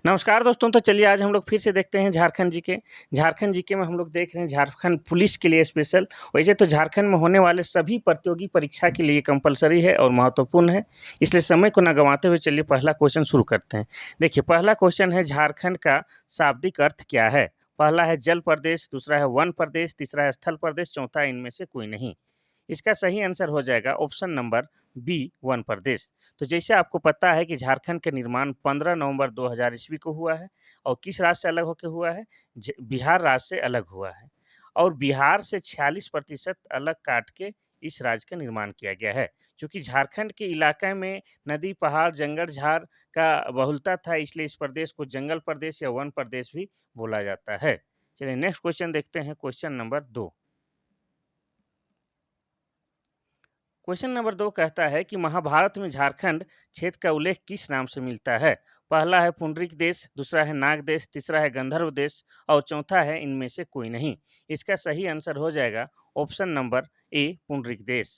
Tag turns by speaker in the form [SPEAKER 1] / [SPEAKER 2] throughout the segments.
[SPEAKER 1] नमस्कार दोस्तों, तो चलिए आज हम लोग फिर से देखते हैं झारखंड जीके। झारखंड जीके में हम लोग देख रहे हैं झारखंड पुलिस के लिए स्पेशल। वैसे तो झारखंड में होने वाले सभी प्रतियोगी परीक्षा के लिए कंपलसरी है और महत्वपूर्ण है, इसलिए समय को ना गंवाते हुए चलिए पहला क्वेश्चन शुरू करते हैं। देखिए, पहला क्वेश्चन है झारखंड का शाब्दिक अर्थ क्या है। पहला है जल प्रदेश, दूसरा है वन प्रदेश, तीसरा है स्थल प्रदेश, चौथा इनमें से कोई नहीं। इसका सही आंसर हो जाएगा ऑप्शन नंबर बी, वन प्रदेश। तो जैसे आपको पता है कि झारखंड का निर्माण 15 नवंबर 2000 ईस्वी को हुआ है और किस राज्य से अलग होकर हुआ है, बिहार राज्य से अलग हुआ है। और बिहार से 46% अलग काट के इस राज्य का निर्माण किया गया है। क्योंकि झारखंड के इलाके में नदी, पहाड़, जंगल झाड़ का बहुलता था, इसलिए इस प्रदेश को जंगल प्रदेश या वन प्रदेश भी बोला जाता है। चलिए नेक्स्ट क्वेश्चन देखते हैं, क्वेश्चन नंबर 2। क्वेश्चन नंबर 2 कहता है कि महाभारत में झारखंड क्षेत्र का उल्लेख किस नाम से मिलता है। पहला है पुंडरीक देश, दूसरा है नाग देश, तीसरा है गंधर्व देश और चौथा है इनमें से कोई नहीं। इसका सही आंसर हो जाएगा ऑप्शन नंबर ए, पुंडरीक देश।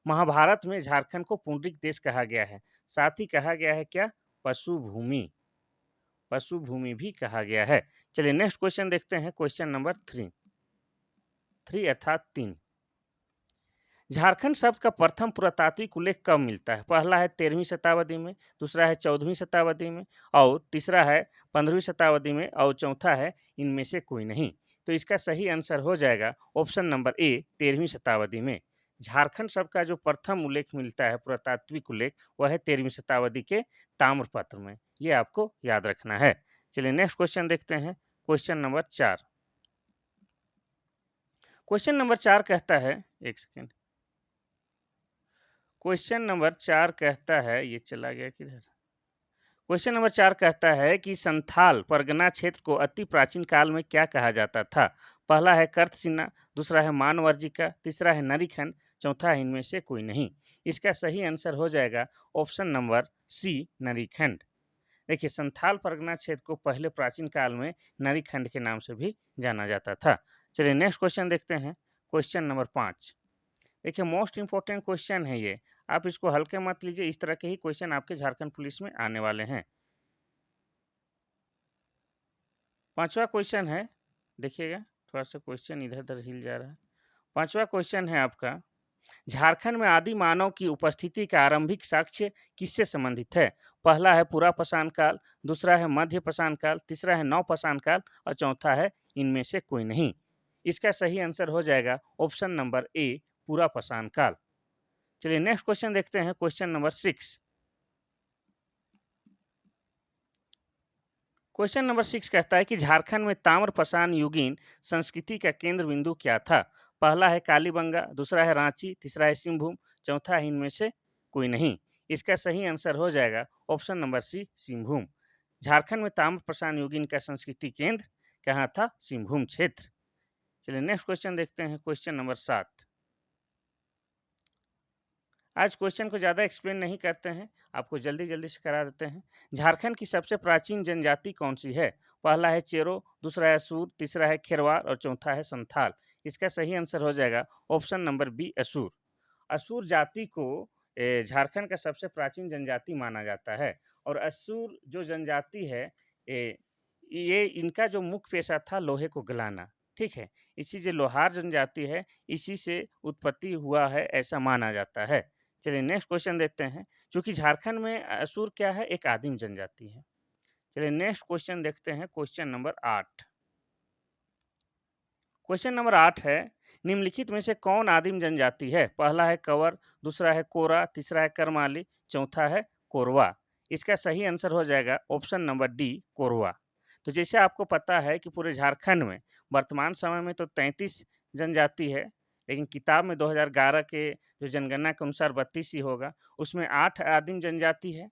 [SPEAKER 1] महाभारत में झारखंड को पुंडरीक देश कहा गया है। साथ ही कहा गया है क्या, पशु भूमि। पशु भूमि भी कहा गया है। चलिए नेक्स्ट क्वेश्चन देखते हैं, क्वेश्चन नंबर 3। 3 अर्थात 3। झारखंड शब्द का प्रथम पुरातात्विक उल्लेख कब मिलता है। पहला है 13वीं शताब्दी में, दूसरा है 14वीं शताब्दी में और तीसरा है 15वीं शताब्दी में और चौथा है इनमें से कोई नहीं। तो इसका सही आंसर हो जाएगा ऑप्शन नंबर ए, 13वीं शताब्दी में। झारखंड शब्द का जो प्रथम उल्लेख मिलता है, पुरातात्विक उल्लेख, वह है 13वीं शताब्दी के ताम्रपत्र में। ये आपको याद रखना है। चलिए नेक्स्ट क्वेश्चन देखते हैं, क्वेश्चन नंबर 4। क्वेश्चन नंबर 4 कहता है, एक सेकेंड, क्वेश्चन नंबर 4 कहता है, ये चला गया किधर। क्वेश्चन नंबर 4 कहता है कि संथाल परगना क्षेत्र को अति प्राचीन काल में क्या कहा जाता था। पहला है कर्तसिन्ना, दूसरा है मानवर्जिका, तीसरा है नरीखंड, चौथा है इनमें से कोई नहीं। इसका सही आंसर हो जाएगा ऑप्शन नंबर सी, नरीखंड। देखिए, संथाल परगना क्षेत्र को पहले प्राचीन काल में नरीखंड के नाम से भी जाना जाता था। चलिए नेक्स्ट क्वेश्चन देखते हैं, क्वेश्चन नंबर 5। देखिए, मोस्ट इंपॉर्टेंट क्वेश्चन है ये, आप इसको हल्के मत लीजिए। इस तरह के ही क्वेश्चन आपके झारखंड पुलिस में आने वाले हैं। 5वां क्वेश्चन है, देखिएगा थोड़ा सा क्वेश्चन इधर उधर हिल जा रहा है। 5वां क्वेश्चन है आपका, झारखंड में आदि मानव की उपस्थिति का आरंभिक साक्ष्य किससे संबंधित है। पहला है पूरा पाषाण काल, दूसरा है मध्य पाषाण काल, तीसरा है नव पाषाण काल और चौथा है इनमें से कोई नहीं। इसका सही आंसर हो जाएगा ऑप्शन नंबर ए, पूरा पाषाण काल। चलिए नेक्स्ट क्वेश्चन देखते हैं, क्वेश्चन नंबर 6। क्वेश्चन नंबर 6 कहता है कि झारखंड में ताम्रपाषाण युगीन संस्कृति का केंद्र बिंदु क्या था। पहला है कालीबंगा, दूसरा है रांची, तीसरा है सिंहभूम, चौथा है इनमें से कोई नहीं। इसका सही आंसर हो जाएगा option number C, Singhbhum. Jharkhand में ताम्रपाषाण युगीन का संस्कृति केंद्र कहाँ था, सिंहभूम क्षेत्र। चलिए नेक्स्ट क्वेश्चन देखते हैं, क्वेश्चन नंबर 7। आज क्वेश्चन को ज़्यादा एक्सप्लेन नहीं करते हैं, आपको जल्दी जल्दी से करा देते हैं। झारखंड की सबसे प्राचीन जनजाति कौन सी है। पहला है चेरो, दूसरा है सूर, तीसरा है खेरवार और चौथा है संथाल। इसका सही आंसर हो जाएगा ऑप्शन नंबर बी, असुर। असुर जाति को झारखंड का सबसे प्राचीन जनजाति माना जाता है। और असुर जो जनजाति है, ये इनका जो मुख्य पेशा था लोहे को गलाना। ठीक है, इसी जो लोहार जनजाति है, इसी से उत्पत्ति हुआ है ऐसा माना जाता है। चलिए नेक्स्ट क्वेश्चन देखते हैं। चूंकि झारखंड में असुर क्या है, एक आदिम जनजाति है। चलिए नेक्स्ट क्वेश्चन देखते हैं, क्वेश्चन नंबर 8। क्वेश्चन नंबर 8 है, निम्नलिखित में से कौन आदिम जनजाति है। पहला है कंवर, दूसरा है कोरा, तीसरा है करमाली, चौथा है कोरवा। इसका सही आंसर हो जाएगा ऑप्शन नंबर डी, कोरवा। तो जैसे आपको पता है कि पूरे झारखंड में वर्तमान समय में तो 33 जनजाति है, लेकिन किताब में 2011 के जो जनगणना के अनुसार 32 ही होगा। उसमें 8 आदिम जनजाति है।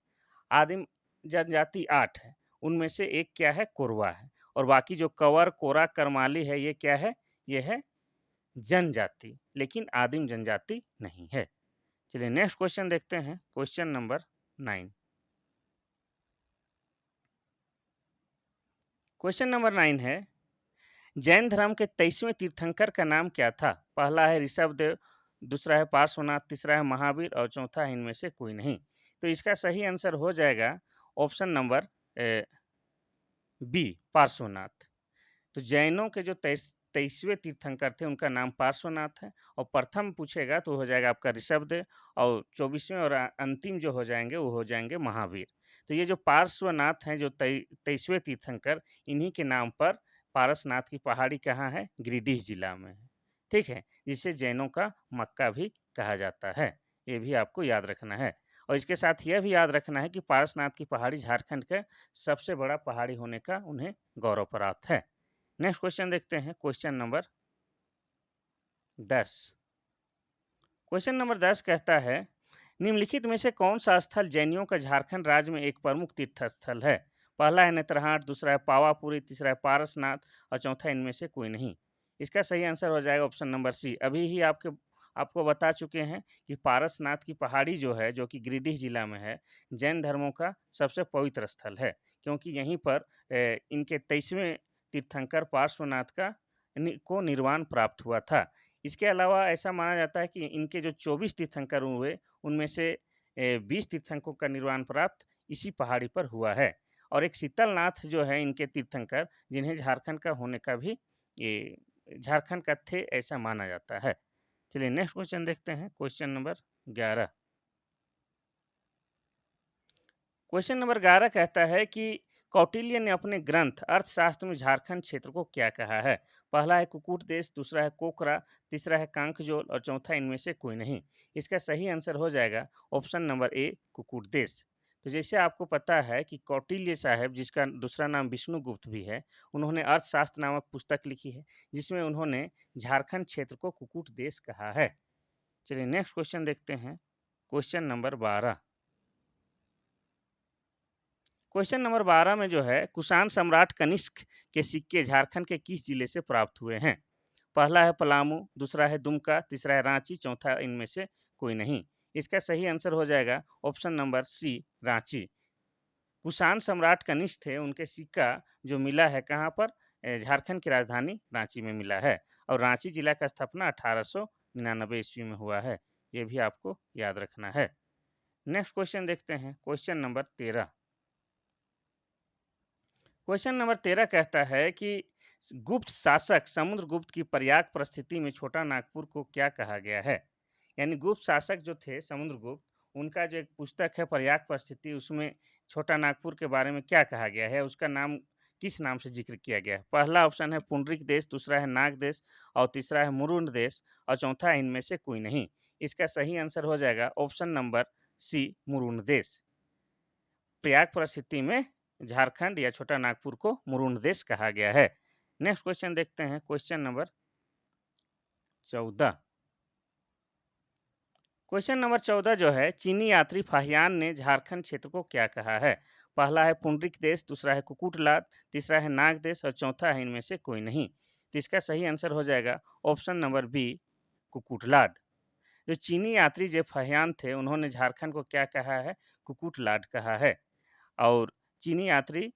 [SPEAKER 1] आदिम जनजाति 8 है, उनमें से एक क्या है, कोरवा है। और बाकी जो कंवर, कोरा, करमाली है, ये क्या है, ये है जनजाति, लेकिन आदिम जनजाति नहीं है। चलिए नेक्स्ट क्वेश्चन देखते हैं, क्वेश्चन नंबर 9। क्वेश्चन नंबर 9 है, जैन धर्म के 23वें तीर्थंकर का नाम क्या था। पहला है ऋषभदेव, दूसरा है पार्श्वनाथ, तीसरा है महावीर और चौथा है इनमें से कोई नहीं। तो इसका सही आंसर हो जाएगा ऑप्शन नंबर बी पार्श्वनाथ। तो जैनों के जो 23वें तीर्थंकर थे उनका नाम पार्श्वनाथ है, और प्रथम पूछेगा तो हो जाएगा आपका ऋषभदेव, और 24वें और अंतिम जो हो जाएंगे वो हो जाएंगे महावीर। तो ये जो पार्श्वनाथ हैं जो 23वें तीर्थंकर, इन्हीं के नाम पर पारसनाथ की पहाड़ी कहाँ है, गिरिडीह जिला में है। ठीक है, जिसे जैनों का मक्का भी कहा जाता है, ये भी आपको याद रखना है। और इसके साथ यह भी याद रखना है कि पारसनाथ की पहाड़ी झारखंड का सबसे बड़ा पहाड़ी होने का उन्हें गौरव प्राप्त है। नेक्स्ट क्वेश्चन देखते हैं, क्वेश्चन नंबर 10। क्वेश्चन नंबर 10 कहता है, निम्नलिखित में से कौन सा स्थल जैनियों का झारखंड राज्य में एक प्रमुख तीर्थ स्थल है? पहला है नेत्रहाट, दूसरा है पावापुरी, तीसरा है पारसनाथ और चौथा इनमें से कोई नहीं। इसका सही आंसर हो जाएगा ऑप्शन नंबर सी। अभी ही आपको बता चुके हैं कि पारसनाथ की पहाड़ी जो है, जो कि गिरिडीह जिला में है, जैन धर्मों का सबसे पवित्र स्थल है, क्योंकि यहीं पर इनके 23वें तीर्थंकर पार्श्वनाथ को निर्वाण प्राप्त हुआ था। इसके अलावा ऐसा माना जाता है कि इनके जो 24 तीर्थंकर हुए, उनमें से 20 तीर्थंकरों का निर्वाण प्राप्त इसी पहाड़ी पर हुआ है। और एक शीतलनाथ जो है इनके तीर्थंकर, जिन्हें झारखंड का होने का भी ये झारखंड का थे ऐसा माना जाता है। चलिए नेक्स्ट क्वेश्चन देखते हैं, क्वेश्चन नंबर 11। क्वेश्चन नंबर 11 कहता है कि कौटिल्य ने अपने ग्रंथ अर्थशास्त्र में झारखंड क्षेत्र को क्या कहा है? पहला है कुकुट देश, दूसरा है कोकरा, तीसरा है कांकजोल और चौथा इनमें से कोई नहीं। इसका सही आंसर हो जाएगा ऑप्शन नंबर ए कुकुट देश। तो जैसे आपको पता है कि कौटिल्य साहब, जिसका दूसरा नाम विष्णुगुप्त भी है, उन्होंने अर्थशास्त्र नामक पुस्तक लिखी है, जिसमें उन्होंने झारखंड क्षेत्र को कुकुट देश कहा है। चलिए नेक्स्ट क्वेश्चन देखते हैं, क्वेश्चन नंबर 12। क्वेश्चन नंबर 12 में जो है, कुषाण सम्राट कनिष्क के सिक्के झारखंड के किस जिले से प्राप्त हुए हैं? पहला है पलामू, दूसरा है दुमका, तीसरा है रांची, चौथा इनमें से कोई नहीं। इसका सही आंसर हो जाएगा option number C Ranchi. Kushan सम्राट कनिष्क थे, उनके सिक्का जो मिला है कहाँ पर, झारखंड की राजधानी रांची में मिला है, और रांची जिला का स्थापना 1899 ईस्वी में हुआ है। ये भी आपको याद रखना है। नेक्स्ट क्वेश्चन देखते हैं, क्वेश्चन नंबर 13। क्वेश्चन नंबर 13 कहता है कि गुप्त शासक समुद्रगुप्त की प्रयाग परिस्थिति में छोटा नागपुर को क्या कहा गया है? यानी गुप्त शासक जो थे समुद्रगुप्त, उनका जो एक पुस्तक है प्रयाग परिस्थिति, उसमें छोटा नागपुर के बारे में क्या कहा गया है, उसका नाम किस नाम से जिक्र किया गया है? पहला ऑप्शन है पुंडरिक देश, दूसरा है नाग देश और तीसरा है मुरुंड देश और चौथा इनमें से कोई नहीं। इसका सही आंसर हो जाएगा ऑप्शन नंबर सी मुरुंड देश। प्रयाग परिस्थिति में झारखंड या छोटा नागपुर को मुरुंड देश कहा गया है। नेक्स्ट क्वेश्चन देखते हैं, क्वेश्चन नंबर 14। क्वेश्चन नंबर 14 जो है, चीनी यात्री फाहियान ने झारखंड क्षेत्र को क्या कहा है? पहला है पुंडरिक देश, दूसरा है कुकुटलाद, तीसरा है नाग देश और चौथा है इनमें से कोई नहीं। तो इसका सही आंसर हो जाएगा ऑप्शन नंबर बी कुकुटलाद। जो चीनी यात्री जो फाहियान थे, उन्होंने झारखंड को क्या कहा है, कुकुटलाड कहा है। और चीनी यात्री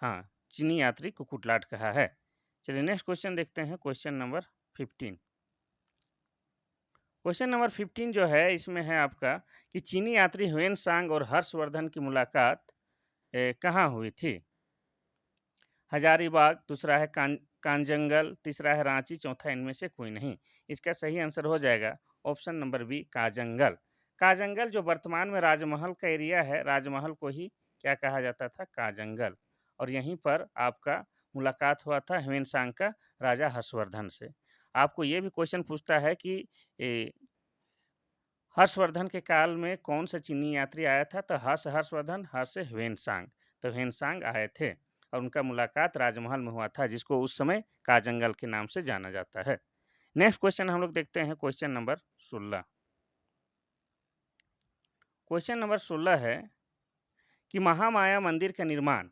[SPEAKER 1] हाँ, चीनी यात्री कुकुटलाट कहा है। चलिए नेक्स्ट क्वेश्चन देखते हैं, क्वेश्चन नंबर 15। क्वेश्चन नंबर 15 जो है, इसमें है आपका कि चीनी यात्री ह्वेन सांग और हर्षवर्धन की मुलाकात कहाँ हुई थी? हजारीबाग, दूसरा है कांजंगल, तीसरा है रांची, चौथा इनमें से कोई नहीं। इसका सही आंसर हो जाएगा ऑप्शन नंबर बी काजंगल। काजंगल जो वर्तमान में राजमहल का एरिया है, राजमहल को ही क्या कहा जाता था, काजंगल। और यहीं पर आपका मुलाकात हुआ था ह्वेनसांग का राजा हर्षवर्धन से। आपको ये भी क्वेश्चन पूछता है कि हर्षवर्धन के काल में कौन सा चीनी यात्री आया था, तो हर्षवर्धन, हर्ष से ह्वेनसांग। तो ह्वेनसांग आए थे और उनका मुलाकात राजमहल में हुआ था, जिसको उस समय काजंगल के नाम से जाना जाता है। नेक्स्ट क्वेश्चन हम लोग देखते हैं, क्वेश्चन नंबर 16। क्वेश्चन नंबर 16 है कि महामाया मंदिर का निर्माण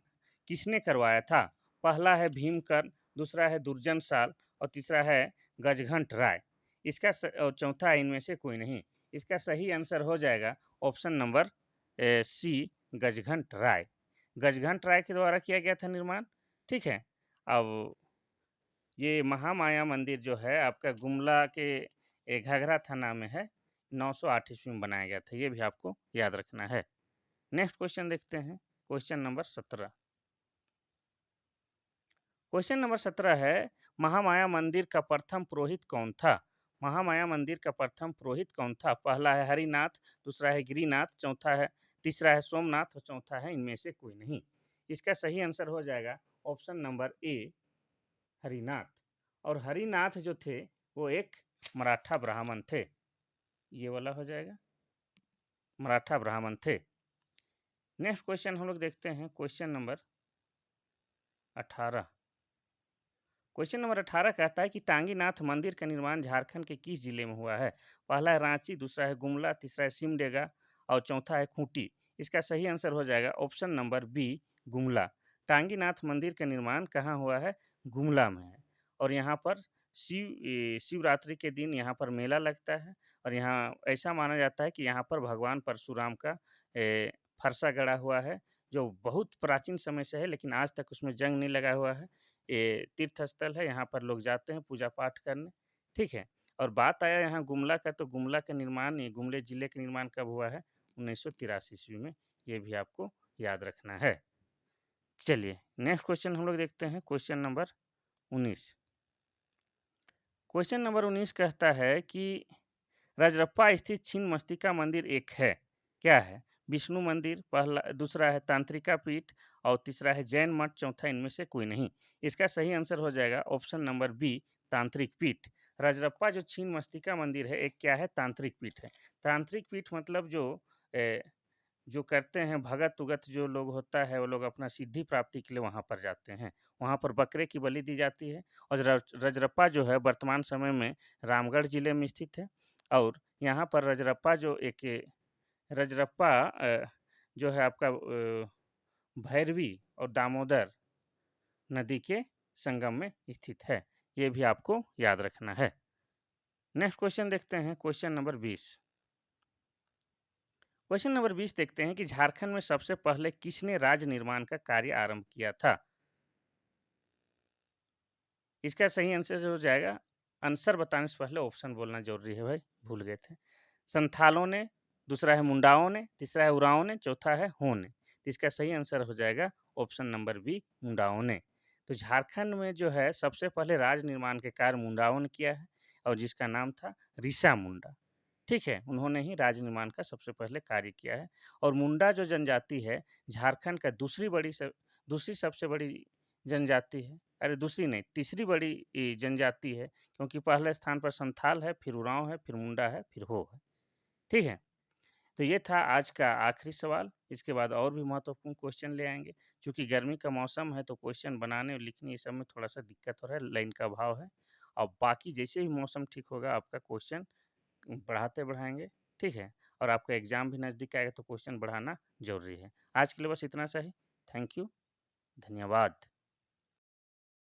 [SPEAKER 1] किसने करवाया था? पहला है भीमकर्ण, दूसरा है दुर्जन साल और तीसरा है गजघंट राय। और चौथा इनमें से कोई नहीं। इसका सही आंसर हो जाएगा ऑप्शन नंबर सी गजघंट राय। गजघंट राय के द्वारा किया गया था निर्माण। ठीक है, अब ये महामाया मंदिर जो है आपका गुमला के घाघरा थाना में है, 908 ईस्वी में बनाया गया था। ये भी आपको याद रखना है। नेक्स्ट क्वेश्चन देखते हैं, क्वेश्चन नंबर 17। क्वेश्चन नंबर 17 है, महामाया मंदिर का प्रथम पुरोहित कौन था? महामाया मंदिर का प्रथम पुरोहित कौन था? पहला है हरिनाथ, दूसरा है गिरिनाथ, तीसरा है सोमनाथ और चौथा है इनमें से कोई नहीं। इसका सही आंसर हो जाएगा ऑप्शन नंबर ए, हरिनाथ। और हरिनाथ जो थे वो एक मराठा ब्राह्मण थे। ये वाला हो जाएगा, मराठा ब्राह्मण थे। नेक्स्ट क्वेश्चन हम लोग देखते हैं, क्वेश्चन नंबर 18। क्वेश्चन नंबर 18 कहता है कि टांगीनाथ मंदिर का निर्माण झारखंड के किस जिले में हुआ है? पहला है रांची, दूसरा है गुमला, तीसरा है सिमडेगा और चौथा है खूंटी। इसका सही आंसर हो जाएगा option number B, Gumla. Tanginath मंदिर का निर्माण कहाँ हुआ है? गुमला में है। और यहाँ पर शिवरात्रि के दिन यहाँ पर मेला लगता है और यहाँ ऐसा माना जाता है कि यहाँ पर भगवान परशुराम का फरसा गड़ा हुआ है, जो बहुत प्राचीन समय से है, लेकिन आज तक उसमें जंग नहीं लगा हुआ है। ये तीर्थ स्थल है, यहाँ पर लोग जाते हैं पूजा पाठ करने, ठीक है। और बात आया यहाँ गुमला का, तो गुमला का निर्माण, ये गुमले जिले का निर्माण कब हुआ है? 1983 ईस्वी में। ये भी आपको याद रखना है। चलिए नेक्स्ट क्वेश्चन हम लोग देखते हैं, क्वेश्चन नंबर 19। क्वेश्चन नंबर 19 कहता है कि रजरप्पा स्थित छिन्न मस्तिका मंदिर एक है, क्या है? विष्णु मंदिर, पहला, दूसरा है तांत्रिका पीठ और तीसरा है जैन मठ, चौथा इनमें से कोई नहीं। इसका सही आंसर हो जाएगा ऑप्शन नंबर बी, तांत्रिक पीठ। रजरप्पा जो छिन्न मस्तिका मंदिर है, एक क्या है? तांत्रिक पीठ है। तांत्रिक पीठ मतलब जो करते हैं भगत उगत जो लोग होता है, वो लोग अपना सिद्धि प्राप्ति के लिए वहाँ पर जाते हैं। वहाँ पर बकरे की बलि दी जाती है। और रजरप्पा जो है वर्तमान समय में रामगढ़ जिले में स्थित है। और यहाँ पर रजरप्पा जो एक रजरप्पा जो है आपका भैरवी और दामोदर नदी के संगम में स्थित है। ये भी आपको याद रखना है। नेक्स्ट क्वेश्चन देखते हैं, क्वेश्चन नंबर 20। क्वेश्चन नंबर 20 देखते हैं कि झारखंड में सबसे पहले किसने राज्य निर्माण का कार्य आरंभ किया था? इसका सही आंसर हो जाएगा, आंसर बताने से पहले ऑप्शन बोलना जरूरी है भाई, भूल गए थे। संथालों ने, दूसरा है मुंडाओं ने, तीसरा है उराओं ने, चौथा है हो ने। तो इसका सही आंसर हो जाएगा ऑप्शन नंबर बी, मुंडाओं ने। तो झारखंड में जो है सबसे पहले राज निर्माण के कार्य मुंडाओं ने किया है, और जिसका नाम था ऋषा मुंडा, ठीक है। उन्होंने ही राज निर्माण का सबसे पहले कार्य किया है। और मुंडा जो जनजाति है झारखंड का दूसरी सबसे बड़ी जनजाति है। अरे दूसरी नहीं, तीसरी बड़ी जनजाति है, क्योंकि पहले स्थान पर संथाल है, फिर उरांव है, फिर मुंडा है, फिर हो है, ठीक है। तो ये था आज का आखिरी सवाल। इसके बाद और भी महत्वपूर्ण क्वेश्चन ले आएंगे। चूंकि गर्मी का मौसम है तो क्वेश्चन बनाने और लिखने ये सब में थोड़ा सा दिक्कत हो रहा है, लाइन का अभाव है। और बाकी जैसे ही मौसम ठीक होगा आपका क्वेश्चन बढ़ाते बढ़ाएंगे, ठीक है। और आपका एग्जाम भी नज़दीक आएगा तो क्वेश्चन बढ़ाना जरूरी है। आज के लिए बस इतना सा ही। थैंक यू, धन्यवाद।